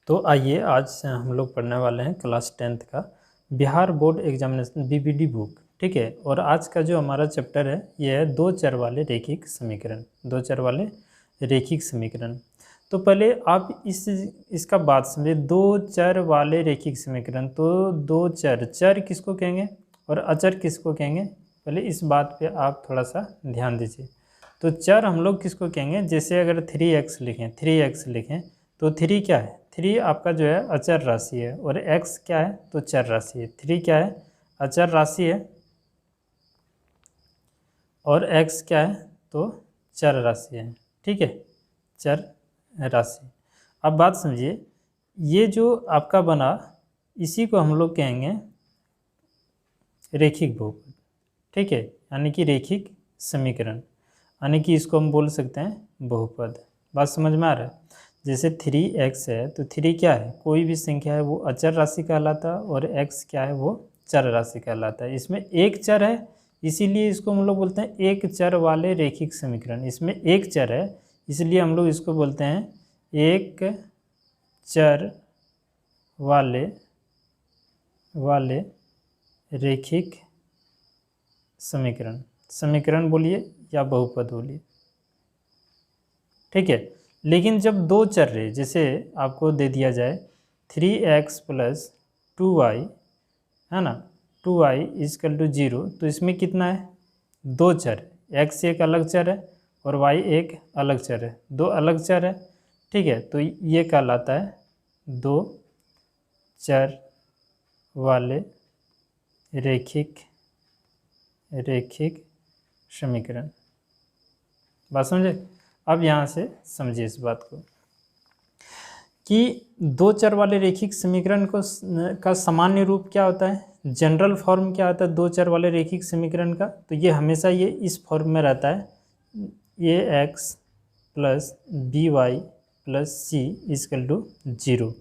तो आइए आज से हम लोग पढ़ने वाले हैं क्लास 10th का Bihar board examination BBD book. ठीक है, और आज का जो हमारा चैप्टर है ये है दो चर वाले रैखिक समीकरण। दो चर वाले रैखिक समीकरण। तो पहले आप इसका बात समझिए। दो चर वाले रैखिक समीकरण, तो दो चर, चर किसको कहेंगे और अचर किसको कहेंगे, पहले इस बात पे आप थोड़ा सा ध्यान दीजिए। तो चर हम लोग किसको कहेंगे, जैसे अगर 3x लिखें, 3x लिखें तो 3 क्या है, 3 आपका जो है अचर राशि है और x क्या है तो चर राशि है। 3 क्या है, अचर राशि है और x क्या है तो चर राशि है। ठीक है, चर राशि। अब बात समझिए, ये जो आपका बना इसी को हम लोग कहेंगे रैखिक बहुपद। ठीक है, यानी कि रैखिक समीकरण, यानी कि इसको हम बोल सकते हैं बहुपद। बात समझ में आ रहा है। जैसे 3x है तो 3 क्या है, कोई भी संख्या है वो अचर राशि कहलाता है और x क्या है वो चर राशि कहलाता है। इसमें एक चर है इसीलिए इसको हम लोग बोलते हैं एक चर वाले रैखिक समीकरण। इसमें एक चर है इसलिए हम लोग इसको बोलते हैं एक चर वाले रैखिक समीकरण। समीकरण बोलिए या बहुपद बोलिए। ठीक है, लेकिन जब दो चर रहे, जैसे आपको दे दिया जाए 3x + 2y, है ना, 2y = 0, तो इसमें कितना है, दो चर, x एक अलग चर है और y एक अलग चर है, दो अलग चर है। ठीक है, तो ये कहलाता है दो चर वाले रैखिक समीकरण। बात समझे। अब यहाँ से समझिए इस बात को कि दो चर वाले रैखिक समीकरण का सामान्य रूप क्या होता है, जनरल फॉर्म क्या होता है दो चर वाले रैखिक समीकरण का, तो ये हमेशा ये इस फॉर्म में रहता है, ax + by + c = 0।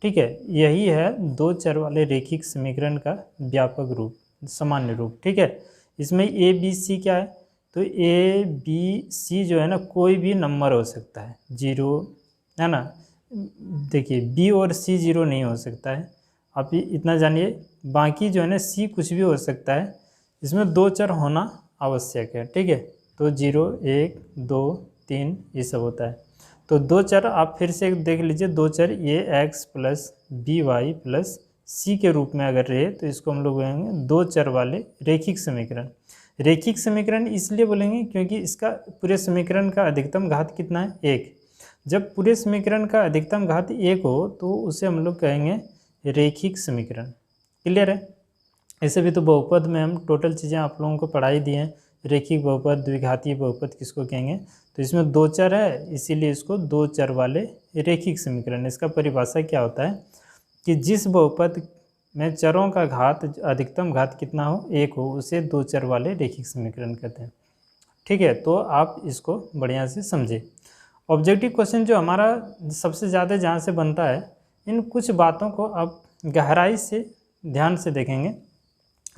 ठीक है, यही है दो चर वाले रैखिक समीकरण का व्यापक रूप, सामान्य रूप। ठीक है, इसमें a b c क्या है, तो a b c जो है ना कोई भी नंबर हो सकता है, 0 है ना। देखिए b और c 0 नहीं हो सकता है, आप इतना जानिए। बाकी जो है ना c कुछ भी हो सकता है, इसमें दो चर होना आवश्यक है। ठीक है, तो 0 1 2 3 ये सब होता है। तो दो चर आप फिर से देख लीजिए, दो चर ये x + by + c के रूप में अगर रहे तो इसको हम लोग बोलेंगे दो चर वाले रैखिक समीकरण। रैखिक समीकरण इसलिए बोलेंगे क्योंकि इसका पूरे समीकरण का अधिकतम घात कितना है, 1। जब पूरे समीकरण का अधिकतम घात 1 हो तो उसे हम लोग कहेंगे रैखिक समीकरण। क्लियर है। ऐसे भी तो बहुपद में हम टोटल चीज़ें आप लोगों को पढ़ाई दी हैं, रैखिक बहुपद, द्विघातीय बहुपद किसको कहेंगे, तो इसमें दो चर है इसीलिए इसको दो चर वाले रैखिक समीकरण। इसका परिभाषा क्या होता है कि जिस बहुपद में चरों का घात अधिकतम घात कितना हो, 1 हो, उसे दो चर वाले रैखिक समीकरण कहते हैं। ठीक है, तो आप इसको बढ़िया से समझे। ऑब्जेक्टिव क्वेश्चन जो हमारा सबसे ज़्यादा जहाँ से बनता है, इन कुछ बातों को आप गहराई से ध्यान से देखेंगे।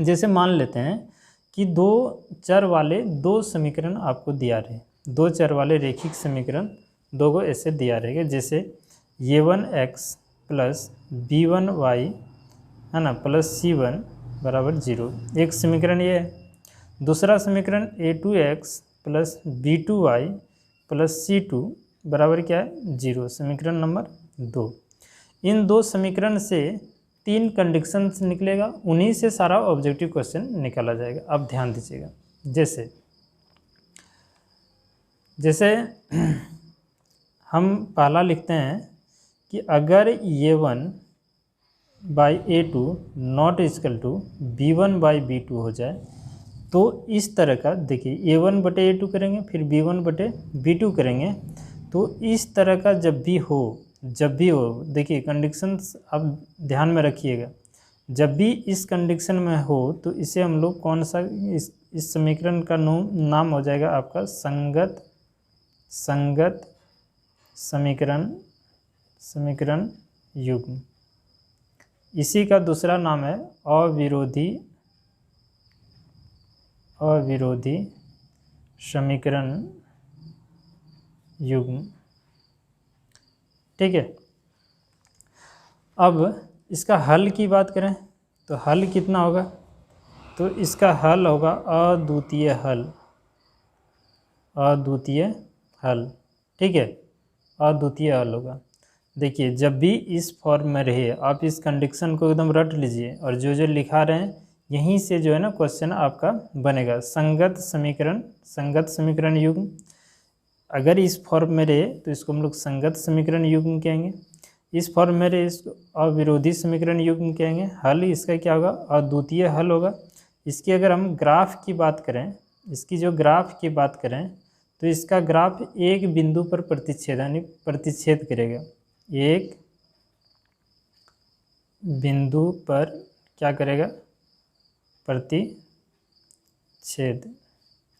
जैसे मान लेते हैं कि दो चर वाले दो समीकरण आपको दिया रहे, दो चर वाले रैखिक समीकरण दो को ऐसे दिया रहेगा, जैसे a1x + b1y है ना +c1 = 0, एक समीकरण ये है। दूसरा समीकरण a2x + b2y + c2 बराबर क्या है, 0, समीकरण नंबर 2। इन दो समीकरण से 3 कंडीशंस निकलेगा, उन्हीं से सारा ऑब्जेक्टिव क्वेश्चन निकाला जाएगा। अब ध्यान दीजिएगा, जैसे हम पहला लिखते हैं कि अगर a1/a2 ≠ b1/b2 हो जाए तो इस तरह का, देखिए a1/a2 करेंगे फिर b1/b2 करेंगे, तो इस तरह का जब भी हो, देखिए कंडीशंस अब ध्यान में रखिएगा, जब भी इस कंडीशन में हो तो इसे हम लोग कौन सा, इस समीकरण का नाम हो जाएगा आपका संगत समीकरण युग्म। इसी का दूसरा नाम है अविरोधी समीकरण युग्म। ठीक है, अब इसका हल की बात करें तो हल कितना होगा, तो इसका हल होगा अद्वितीय हल, अद्वितीय हल, ठीक है, अद्वितीय हल होगा। देखिए जब भी इस फॉर्म में रहे आप इस कंडीशन को एकदम रट लीजिए और जो जो लिखा रहे हैं यहीं से जो है ना क्वेश्चन आपका बनेगा। संगत समीकरण युग्म अगर इस फॉर्म में रहे तो इसको हम लोग संगत समीकरण युग्म कहेंगे, इस फॉर्म में रहे इसको अविरोधी समीकरण युग्म कहेंगे। हल इसका क्या होगा, अद्वितीय हल होगा। इसकी अगर हम ग्राफ की बात करें, इसकी जो ग्राफ की बात करें तो इसका ग्राफ एक बिंदु पर प्रतिच्छेद यानी प्रतिच्छेद करेगा, एक बिंदु पर क्या करेगा, प्रतिच्छेद,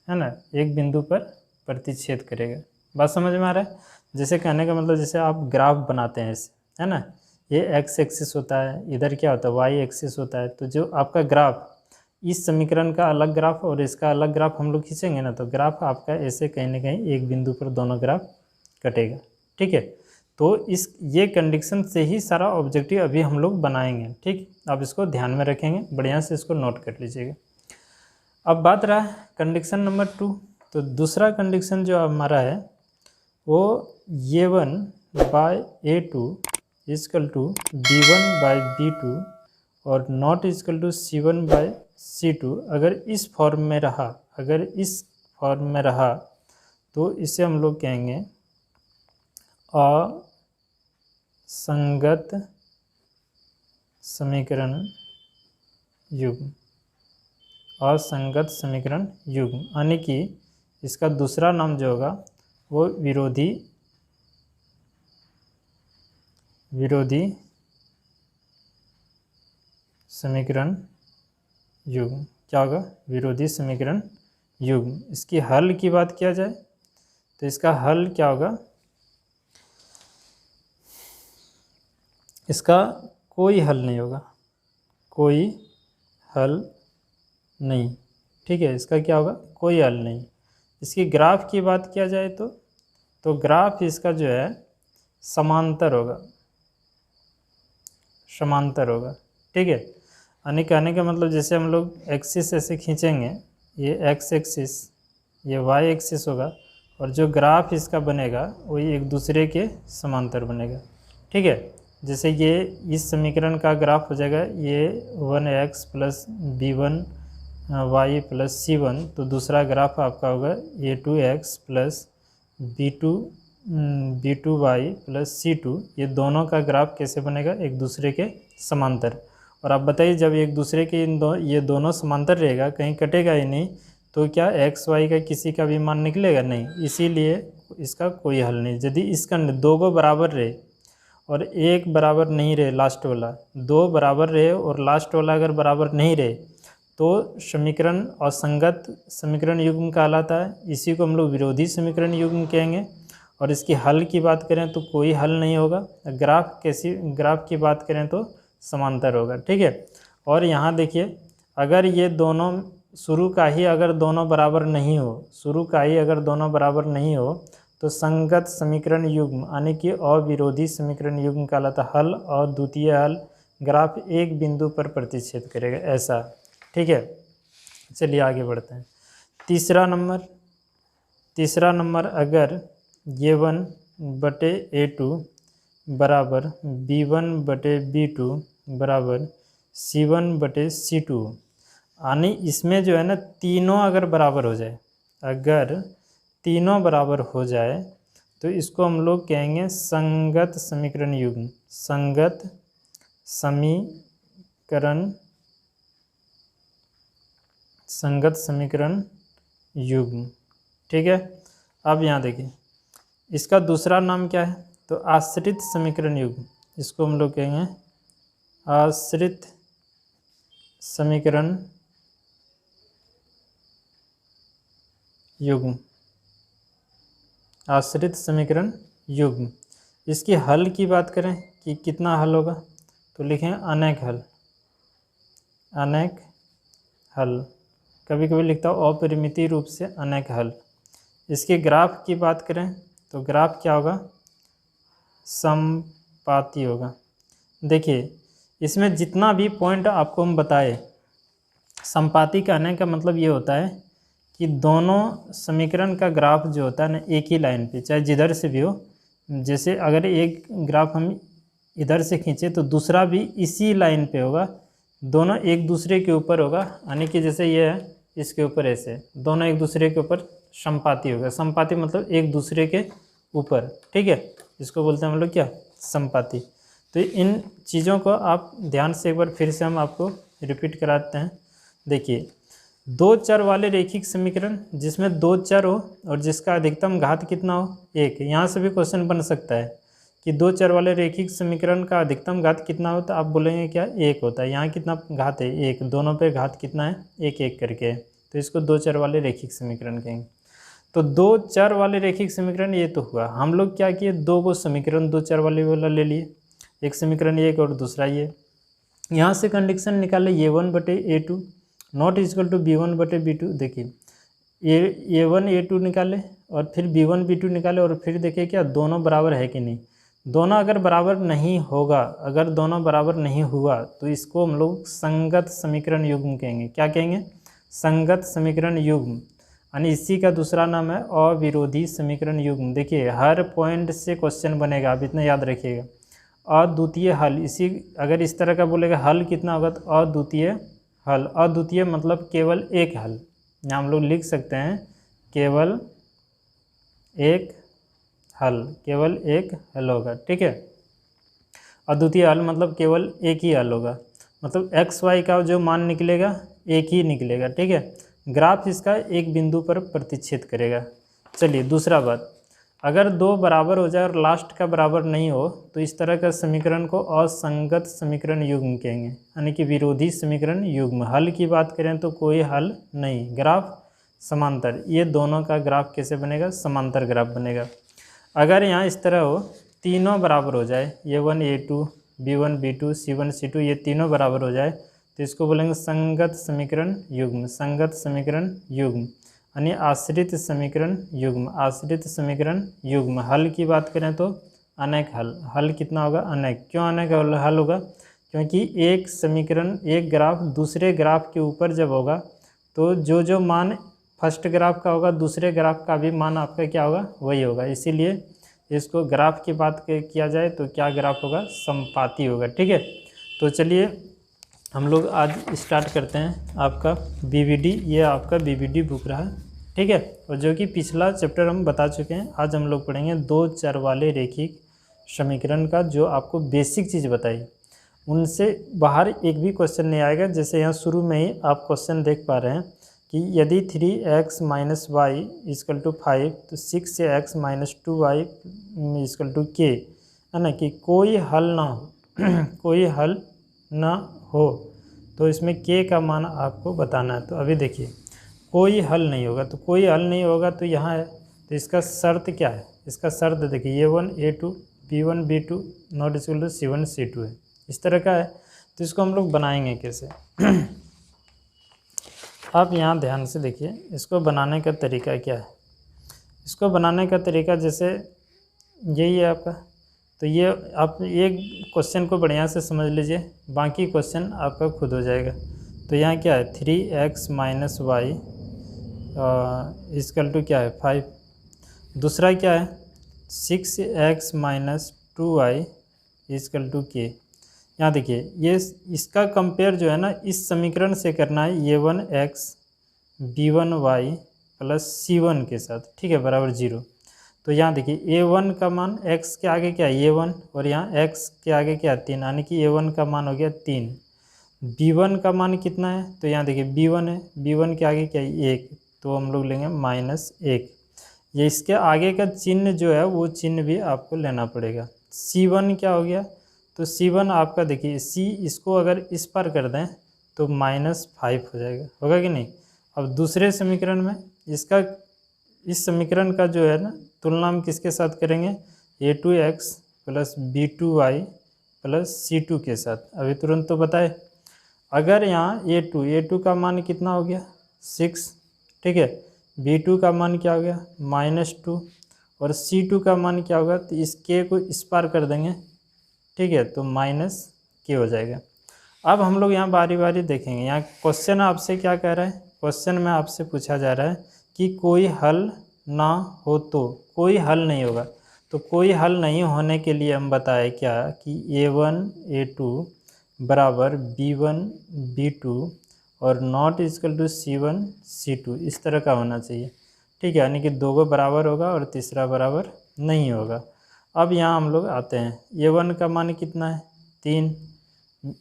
है ना, एक बिंदु पर प्रतिच्छेद करेगा। बात समझ में आ रहा है? जैसे कहने का मतलब जैसे आप ग्राफ बनाते हैं ऐसे, है ना, ये एक्स एक्सिस होता है, इधर क्या होता है वाई एक्सिस होता है, तो जो आपका ग्राफ इस समीकरण का अलग ग्राफ और इसका अलग ग्राफ हम लोग खींचेंगे ना, तो ग्राफ आपका ऐसे कहीं ना कहीं एक बिंदु पर दोनों ग्राफ कटेगा, ठीक है। तो ये कंडीशन से ही सारा ऑब्जेक्टिव अभी हम लोग बनाएंगे, ठीक। आप इसको ध्यान में रखेंगे, बढ़िया से इसको नोट कर लीजिएगा। अब बात रहा कंडीशन नंबर 2, तो दूसरा कंडीशन जो हमारा है वो A1 bye A2 is equal to B1 bye B2 और not is equal to C1 bye C2 अगर इस फॉर्म में रहा, तो इसे हम लोग कहेंगे असंगत समीकरण युग्म, असंगत समीकरण युग्म, यानी कि इसका दूसरा नाम जो होगा वो विरोधी समीकरण युग्म। क्या होगा, विरोधी समीकरण युग्म। इसकी हल की बात किया जाए तो इसका हल क्या होगा, इसका कोई हल नहीं होगा, कोई हल नहीं, ठीक है, इसका क्या होगा, कोई हल नहीं। इसकी ग्राफ की बात किया जाए तो ग्राफ इसका जो है समांतर होगा, ठीक है। यानी कहने का मतलब जैसे हम लोग एक्सिस ऐसे खींचेंगे, ये एक्स एक्सिस, ये वाई एक्सिस होगा और जो ग्राफ इसका बनेगा वही एक दूसरे के समांतर बनेगा, ठीक है। जैसे ये इस समीकरण का ग्राफ हो जाएगा ये 1x plus B1 y plus C1, तो दूसरा ग्राफ आपका होगा ये 2x plus B2 y plus C2, ये दोनों का ग्राफ कैसे बनेगा, एक दूसरे के समांतर। और आप बताइए जब एक दूसरे के ये दोनों समांतर रहेगा, कहीं कटेगा ही नहीं, तो क्या x y का किसी का भी मान निकलेगा, नहीं, इसीलिए इसका कोई हल नहीं। यदि इसका दो को बराबर रहे और एक बराबर नहीं रहे, लास्ट वाला दो बराबर रहे और लास्ट वाला अगर बराबर नहीं रहे, तो समीकरण असंगत समीकरण युग्म कहलाता है। इसी को हम लोग विरोधी समीकरण युग्म कहेंगे। और इसकी हल की बात करें तो कोई हल नहीं होगा। ग्राफ की बात करें तो समांतर होगा, ठीक है। और यहाँ देखिए अगर ये दोनों शुरू का ही अगर दोनों बराबर नहीं हो तो संगत समीकरण युग्म यानी कि अविरोधी समीकरण युग्म कहलाता है। हल और द्वितीय हल, ग्राफ एक बिंदु पर प्रतिच्छेद करेगा, ऐसा, ठीक है। चलिए आगे बढ़ते हैं। तीसरा नंबर अगर A1 बटे A2 बराबर B1 बटे B2 बराबर C1 बटे C2, यानी इसमें जो है ना तीनों अगर बराबर हो जाए तो इसको हम लोग कहेंगे संगत समीकरण युग्म, संगत समीकरण युग्म, ठीक है। अब यहाँ देखिए इसका दूसरा नाम क्या है, तो आश्रित समीकरण युग्म, इसको हम लोग कहेंगे आश्रित समीकरण युग्म, आश्रित समीकरण युग्म। इसकी हल की बात करें कि कितना हल होगा, तो लिखें अनेक हल, कभी कभी लिखता हूँ अपरिमित रूप से अनेक हल। इसके ग्राफ की बात करें तो ग्राफ क्या होगा, समपाती होगा। देखिए इसमें जितना भी पॉइंट आपको हम बताए, संपाती कहने का मतलब ये होता है कि दोनों समीकरण का ग्राफ जो होता है ना एक ही लाइन पे, चाहे जिधर से भी हो। जैसे अगर एक ग्राफ हम इधर से खींचे तो दूसरा भी इसी लाइन पे होगा, दोनों एक दूसरे के ऊपर होगा, यानी कि जैसे ये है इसके ऊपर ऐसे, दोनों एक दूसरे के ऊपर संपाती होगा। संपाती मतलब एक दूसरे के ऊपर, ठीक है, इसको बोलते हैं हम लोग क्या, संपाती। तो इन चीज़ों को आप ध्यान से एक बार फिर से हम आपको रिपीट कराते हैं। देखिए दो चर वाले रैखिक समीकरण जिसमें दो चर हो और जिसका अधिकतम घात कितना हो, एक। यहाँ से भी क्वेश्चन बन सकता है कि दो चर वाले रैखिक समीकरण का अधिकतम घात कितना हो, तो आप बोलेंगे क्या, एक होता है। यहाँ कितना घात है, एक, दोनों पे घात कितना है, एक एक करके, तो इसको दो चर वाले रैखिक समीकरण कहेंगे। तो दो चर वाले रैखिक समीकरण ये तो हुआ। हम लोग क्या किए, दो को समीकरण दो चर वाले वाला ले लिए, एक समीकरण एक और दूसरा ये। यहाँ से कंडीशन निकाले a1/a2 not equal to b1/b2। देखिए a1 a2 निकाले और फिर b1 b2 निकाले और फिर देखिए क्या दोनों बराबर है कि नहीं। दोनों अगर बराबर नहीं होगा, अगर दोनों बराबर नहीं हुआ तो इसको हम लोग संगत समीकरण युग्म कहेंगे। क्या कहेंगे, संगत समीकरण युग्म, यानी इसी का दूसरा नाम है अविरोधी समीकरण युग्म। देखिए हर पॉइंट से क्वेश्चन बनेगा, आप इतना याद रखिएगा। अद्वितीय हल, इसी अगर इस तरह का बोलेगा हल कितना होगा, तो अद्वितीय हल। अद्वितीय मतलब केवल एक हल, यहाँ हम लोग लिख सकते हैं केवल एक हल, केवल एक हल होगा, ठीक है। अद्वितीय हल मतलब केवल एक ही हल होगा, मतलब एक्स वाई का जो मान निकलेगा एक ही निकलेगा, ठीक है। ग्राफ इसका एक बिंदु पर प्रतिच्छेद करेगा। चलिए दूसरा बात, अगर दो बराबर हो जाए और लास्ट का बराबर नहीं हो तो इस तरह का समीकरण को असंगत समीकरण युग्म कहेंगे, यानी कि विरोधी समीकरण युग्म। हल की बात करें तो कोई हल नहीं, ग्राफ समांतर, ये दोनों का ग्राफ कैसे बनेगा, समांतर ग्राफ बनेगा। अगर यहाँ इस तरह हो, तीनों बराबर हो जाए, a1 a2 b1 b2 c1 c2, ये तीनों बराबर हो जाए तो इसको बोलेंगे संगत समीकरण युग्म। संगत समीकरण युग्म यानी आश्रित समीकरण युग्म, आश्रित समीकरण युग्म। हल की बात करें तो अनेक हल, हल कितना होगा, अनेक। क्यों अनेक हल होगा, क्योंकि एक समीकरण, एक ग्राफ दूसरे ग्राफ के ऊपर जब होगा तो जो जो मान फर्स्ट ग्राफ का होगा दूसरे ग्राफ का भी मान आपका क्या होगा, वही होगा। इसीलिए इसको ग्राफ की बात किया जाए तो क्या ग्राफ होगा, संपाती होगा, ठीक है। तो चलिए हम लोग आज स्टार्ट करते हैं आपका बीवीडी, ये आपका बीवीडी बुक रहा, ठीक है। और जो कि पिछला चैप्टर हम बता चुके हैं, आज हम लोग पढ़ेंगे दो चर वाले रैखिक समीकरण का, जो आपको बेसिक चीज़ बताई, उनसे बाहर एक भी क्वेश्चन नहीं आएगा। जैसे यहाँ शुरू में ही आप क्वेश्चन देख पा रहे हैं कि यदि 3x - y = 5 तो 6x - 2y = k, है ना, कि कोई हल ना हो कोई हल ना हो तो इसमें k का मान आपको बताना है। तो अभी देखिए कोई हल नहीं होगा, तो कोई हल नहीं होगा तो यहाँ है, तो इसका शर्त क्या है, इसका शर्त देखिए a1 a2 b1 b2 not equal to c1 c2 है, इस तरह का है। तो इसको हम लोग बनाएंगे कैसे आप यहाँ ध्यान से देखिए, इसको बनाने का तरीका क्या है। इसको बनाने का तरीका जैसे यही है आपका, तो ये आप एक क्वेश्चन को बढ़िया से समझ लीजिए, बाकी क्वेश्चन आपका खुद हो जाएगा। तो यहाँ क्या है, 3x - y = क्या है, 5। दूसरा क्या है, 6x - 2y = k। यहाँ देखिए ये इसका कंपेयर जो है ना इस समीकरण से करना है, a1x b1y + c1 के साथ, ठीक है, बराबर 0। तो यहाँ देखिए a1 का मान x के आगे क्या है, a1, और यहाँ x के आगे क्या है, 3, यानी कि a1 का मान हो गया 3। b1 का मान कितना है, तो यहाँ देखिए b1 है, b1 के आगे क्या है, 1, तो हम लोग लेंगे -1। ये इसके आगे का चिन्ह जो है वो चिन्ह भी आपको लेना पड़ेगा। c1 क्या हो गया, तो c1 आपका देखिए c, इसको अगर इस पर कर दें तो -5 हो जाएगा, होगा कि नहीं। अब दूसरे समीकरण में इसका, इस समीकरण का जो है ना तुलना हम किसके साथ करेंगे, a2x + b2y + c2 के साथ। अभी तुरंत तो बताए, अगर यहाँ a2 का मान कितना हो गया, 6, ठीक है, b2 का मान क्या हो गया, -2, और c2 का मान क्या होगा, तो इस k को इस पार कर देंगे ठीक है, तो माइनस के हो जाएगा। अब हम लोग यहाँ बारी बारी देखेंगे। यहाँ क्वेश्चन आपसे क्या कह रहा है, क्वेश्चन में आपसे पूछा जा रहा है कि कोई हल ना हो तो कोई हल नहीं होगा। तो कोई हल नहीं होने के लिए हम बताए क्या कि a1 a2 बराबर b1 b2 और not equal to c1 c2 इस तरह का होना चाहिए। ठीक है, यानी कि दो को बराबर होगा और तीसरा बराबर नहीं होगा। अब यहाँ हम लोग आते हैं, a1 का मान कितना है 3,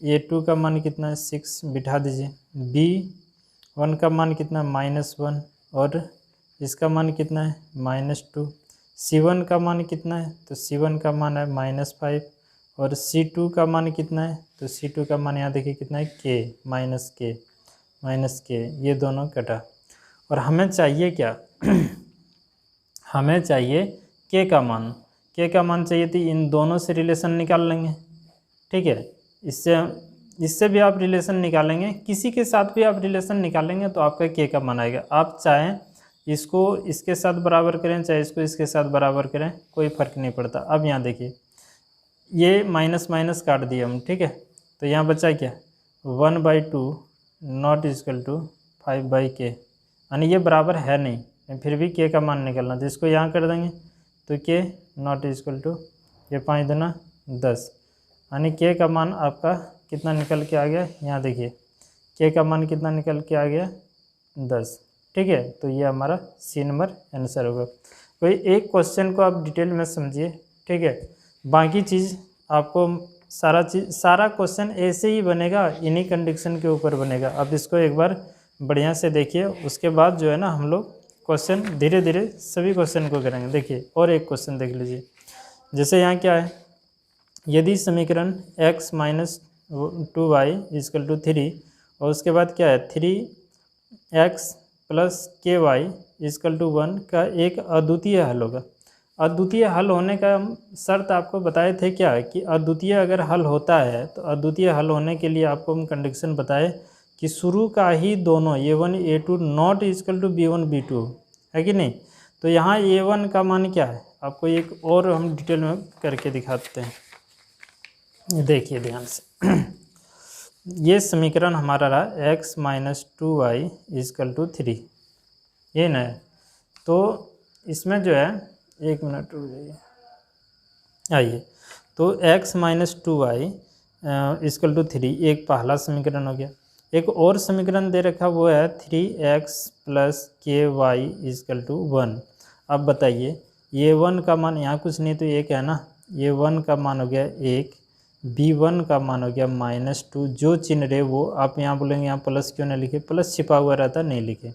a2 का मान कितना है 6 बिठा दीजिए, b1 का मान कितना है -1 और इसका मान कितना है -2, c1 का मान कितना है तो c1 का मान है -5 और c2 का मान कितना है तो c2 का मान यहाँ देखिए कितना है k -k, ये दोनों कटा। और हमें चाहिए क्या हमें चाहिए k का मान, k का मान चाहिए तो इन दोनों से रिलेशन निकाल लेंगे। ठीक है, इससे भी आप रिलेशन निकालेंगे, किसी के साथ भी आप रिलेशन निकालेंगे तो आपका k का मान आएगा। आप चाहें इसको इसके साथ बराबर करें चाहे इसको इसके साथ बराबर करें, कोई फ़र्क नहीं पड़ता। अब यहाँ देखिए ये माइनस माइनस काट दिए हम, ठीक है, तो यहाँ बचा क्या 1/2 नॉट इक्वल टू 5/k, यानी ये बराबर है नहीं, फिर भी k का मान निकलना, तो इसको यहाँ कर देंगे तो k नॉट इक्वल टू ये 5 दूना 10, यानी k का मान आपका कितना निकल के आ गया, यहाँ देखिए k का मान कितना निकल के आ गया 10। ठीक है, तो ये हमारा सी नंबर आंसर होगा। कोई एक क्वेश्चन को आप डिटेल में समझिए। ठीक है, बाकी चीज़ आपको सारा क्वेश्चन ऐसे ही बनेगा, इन्हीं कंडीशन के ऊपर बनेगा। अब इसको एक बार बढ़िया से देखिए, उसके बाद जो है ना हम लोग क्वेश्चन धीरे धीरे सभी क्वेश्चन को करेंगे। देखिए और एक क्वेश्चन देख लीजिए, जैसे यहाँ क्या है, यदि समीकरण x - 2y = 3 और उसके बाद क्या है 3x + ky = 1 का एक अद्वितीय हल होगा। अद्वितीय हल होने का शर्त आपको बताए थे क्या है कि अद्वितीय अगर हल होता है तो अद्वितीय हल होने के लिए आपको हम कंडीशन बताए कि शुरू का ही दोनों a1 a2 not equal to b1 b2 है कि नहीं। तो यहाँ a1 का मान क्या है, आपको एक और हम डिटेल में करके दिखाते हैं। देखिए ध्यान से ये समीकरण हमारा रहा x - 2y = 3, ये ना है। तो इसमें जो है एक मिनट रुक जाइए, आइए, तो x - 2y = 3 एक पहला समीकरण हो गया। एक और समीकरण दे रखा वो है 3x + ky = 1। अब बताइए ये 1 का मान यहाँ कुछ नहीं तो एक है ना, ये 1 का मान हो गया 1, b1 का मान हो गया -2, जो चिन्ह रहे वो आप यहाँ बोलेंगे यहाँ प्लस क्यों नहीं लिखे, प्लस छिपा हुआ रहता नहीं लिखे।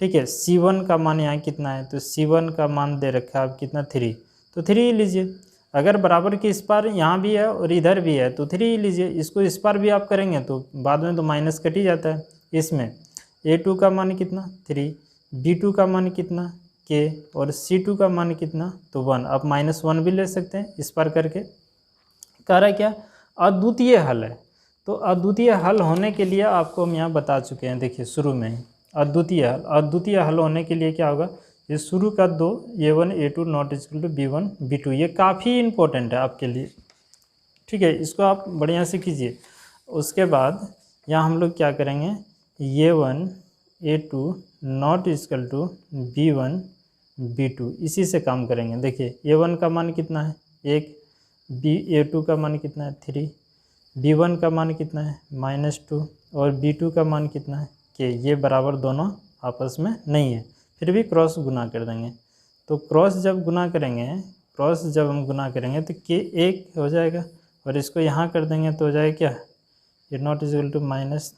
ठीक है, c1 का मान यहाँ कितना है तो c1 का मान दे रखा है आप कितना 3, तो 3 ही लीजिए। अगर बराबर की इस पार यहाँ भी है और इधर भी है तो 3 ही लीजिए। इसको इस पार भी आप करेंगे तो बाद में तो माइनस कट ही जाता है। इसमें a2 का मान कितना 3, b2 का मान कितना k और c2 का मान कितना तो 1। आप -1 भी ले सकते हैं इस पार करके। कह रहा है क्या अद्वितीय हल है, तो अद्वितीय हल होने के लिए आपको हम यहाँ बता चुके हैं। देखिए शुरू में ही अद्वितीय हल होने के लिए क्या होगा, ये शुरू का दो a1 a2 not equal to b1 b2, ये काफ़ी इम्पोर्टेंट है आपके लिए। ठीक है, इसको आप बढ़िया से कीजिए। उसके बाद यहाँ हम लोग क्या करेंगे, a1 a2 not equal to b1 b2, इसी से काम करेंगे। देखिए a1 का मान कितना है 1, a2 का मान कितना है 3, b1 का मान कितना है -2 और b2 का मान कितना है k। ये बराबर दोनों आपस में नहीं है, फिर भी क्रॉस गुना कर देंगे। तो क्रॉस जब हम गुना करेंगे तो k 1 हो जाएगा और इसको यहाँ कर देंगे तो हो जाएगा क्या, ये नॉट इक्वल टू माइनस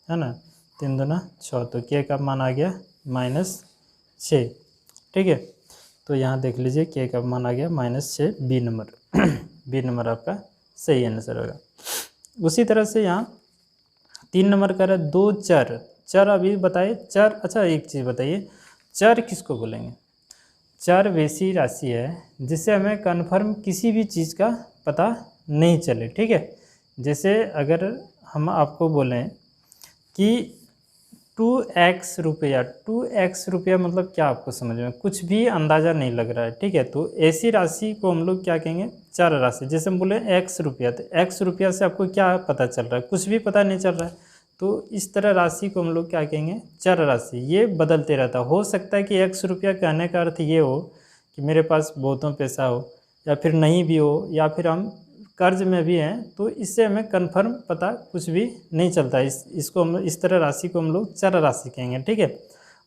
है ना, 3 दूना 6, तो k का मान आ गया -6। ठीक है, तो यहाँ देख लीजिए k का मान आ गया -6, बी नंबर आपका सही आंसर होगा। उसी तरह से यहाँ 3 नंबर का रहा 2 चर अभी बताइए चर। अच्छा एक चीज़ बताइए, चर किसको बोलेंगे, चर वैसी राशि है जिससे हमें कन्फर्म किसी भी चीज़ का पता नहीं चले। ठीक है, जैसे अगर हम आपको बोलें कि 2x रुपया। 2x रुपया मतलब क्या आपको समझ में कुछ भी अंदाज़ा नहीं लग रहा है, ठीक है। तो ऐसी राशि को हम लोग क्या कहेंगे, चर राशि। जैसे हम बोले x रुपया, तो x रुपया से आपको क्या पता चल रहा है, कुछ भी पता नहीं चल रहा है। तो इस तरह राशि को हम लोग क्या कहेंगे, चर राशि। ये बदलते रहता है। हो सकता है कि x रुपया कहने का अर्थ ये हो कि मेरे पास बहुतों पैसा हो, या फिर नहीं भी हो, या फिर हम कर्ज में भी हैं। तो इससे हमें कन्फर्म पता कुछ भी नहीं चलता। इसको हम इस तरह राशि को हम लोग चर राशि कहेंगे, ठीक है।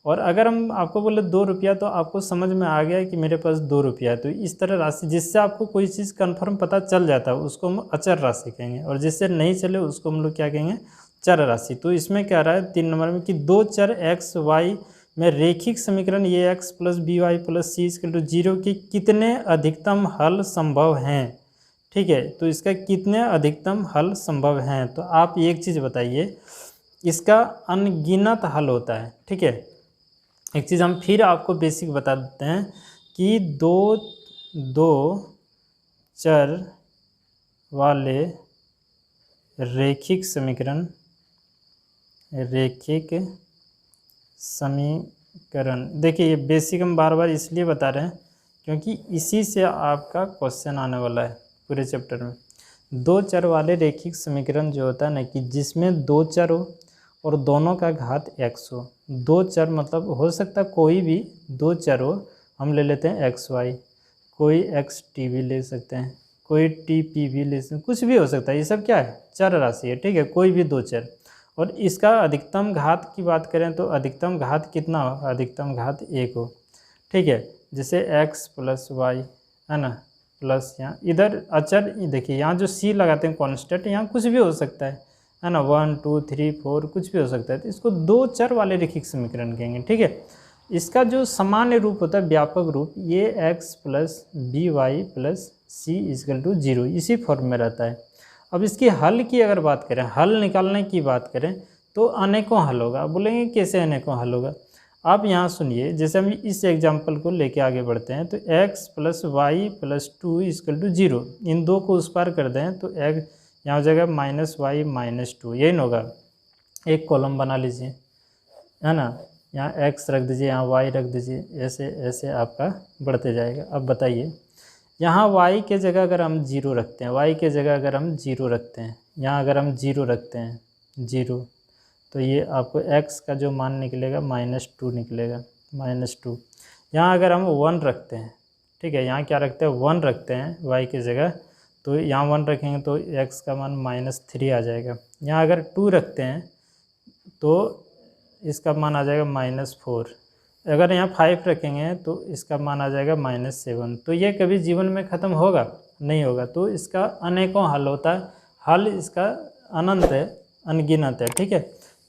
और अगर हम आपको बोले 2 रुपया, तो आपको समझ में आ गया कि मेरे पास 2 रुपया है। तो इस तरह राशि जिससे आपको कोई चीज़ कन्फर्म पता चल जाता है उसको हम अचर राशि कहेंगे, और जिससे नहीं चले उसको हम लोग क्या कहेंगे, चर राशि। तो इसमें क्या रहा है 3 नंबर में कि दो चर x y में रेखिक समीकरण ये x plus B Y plus C equal to 0 के कितने अधिकतम हल संभव हैं, ठीक है। तो इसका कितने अधिकतम हल संभव हैं। तो आप एक चीज़ बताइए, इसका अनगिनत हल होता है, ठीक है। एक चीज़ हम फिर आपको बेसिक बता देते हैं कि दो चर वाले रैखिक समीकरण, देखिए ये बेसिक हम बार बार इसलिए बता रहे हैं क्योंकि इसी से आपका क्वेश्चन आने वाला है पूरे चैप्टर में। दो चर वाले रैखिक समीकरण जो होता है ना, कि जिसमें दो चर हो और दोनों का घात x हो। दो चर मतलब हो सकता है कोई भी दो चर हो, हम ले लेते हैं एक्स वाई, कोई एक्स टी भी ले सकते हैं, कोई टी पी भी ले सकते हैं, कुछ भी हो सकता है। ये सब क्या है, चर राशि है, ठीक है। कोई भी दो चर, और इसका अधिकतम घात की बात करें तो अधिकतम घात कितना हो, अधिकतम घात 1 हो, ठीक है। जैसे x प्लस वाई है ना, प्लस यहाँ इधर अचर, देखिए यहाँ जो c लगाते हैं कॉन्स्टेंट, यहाँ कुछ भी हो सकता है ना, 1 2 3 4 कुछ भी हो सकता है। तो इसको दो चर वाले रैखिक समीकरण कहेंगे, ठीक है। इसका जो सामान्य रूप होता है, व्यापक रूप, ये x plus B Y plus C equal to 0 इसी फॉर्म में रहता है। अब इसकी हल की अगर बात करें, हल निकालने की बात करें, तो अनेकों हल होगा। आप बोलेंगे कैसे अनेकों हल होगा, आप यहाँ सुनिए। जैसे हम इस एग्जाम्पल को लेके आगे बढ़ते हैं, तो x plus Y plus 2 equal to 0, इन दो को उस पार कर दें तो x यहाँ हो जाएगा माइनस वाई माइनस 2, यही ना होगा। एक कॉलम बना लीजिए, है ना, यहाँ x रख दीजिए, यहाँ y रख दीजिए, ऐसे ऐसे आपका बढ़ते जाएगा। अब बताइए, यहाँ y के जगह अगर हम 0 रखते हैं, y के जगह अगर हम 0 रखते हैं, यहाँ अगर हम 0 रखते हैं 0, तो ये आपको x का जो मान निकलेगा -2 निकलेगा, -2। यहाँ अगर हम 1 रखते हैं, ठीक है, यहाँ क्या रखते हैं, 1 रखते हैं y की जगह, तो यहाँ 1 रखेंगे तो x का मान -3 आ जाएगा। यहाँ अगर 2 रखते हैं तो इसका मान आ जाएगा -4। अगर यहाँ 5 रखेंगे तो इसका मान आ जाएगा -7। तो ये कभी जीवन में ख़त्म होगा नहीं होगा। तो इसका अनेकों हल होता है, हल इसका अनंत है, अनगिनत है, ठीक है।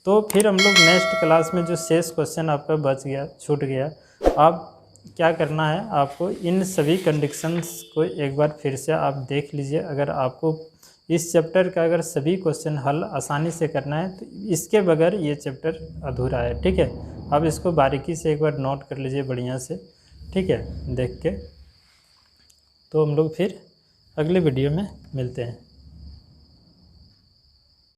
तो फिर हम लोग नेक्स्ट क्लास में जो शेष क्वेश्चन आपका बच गया, छूट गया, आप क्या करना है, आपको इन सभी कंडीशंस को एक बार फिर से आप देख लीजिए। अगर आपको इस चैप्टर का अगर सभी क्वेश्चन हल आसानी से करना है तो इसके बगैर ये चैप्टर अधूरा है, ठीक है। आप इसको बारीकी से एक बार नोट कर लीजिए बढ़िया से, ठीक है, देख के। तो हम लोग फिर अगले वीडियो में मिलते हैं।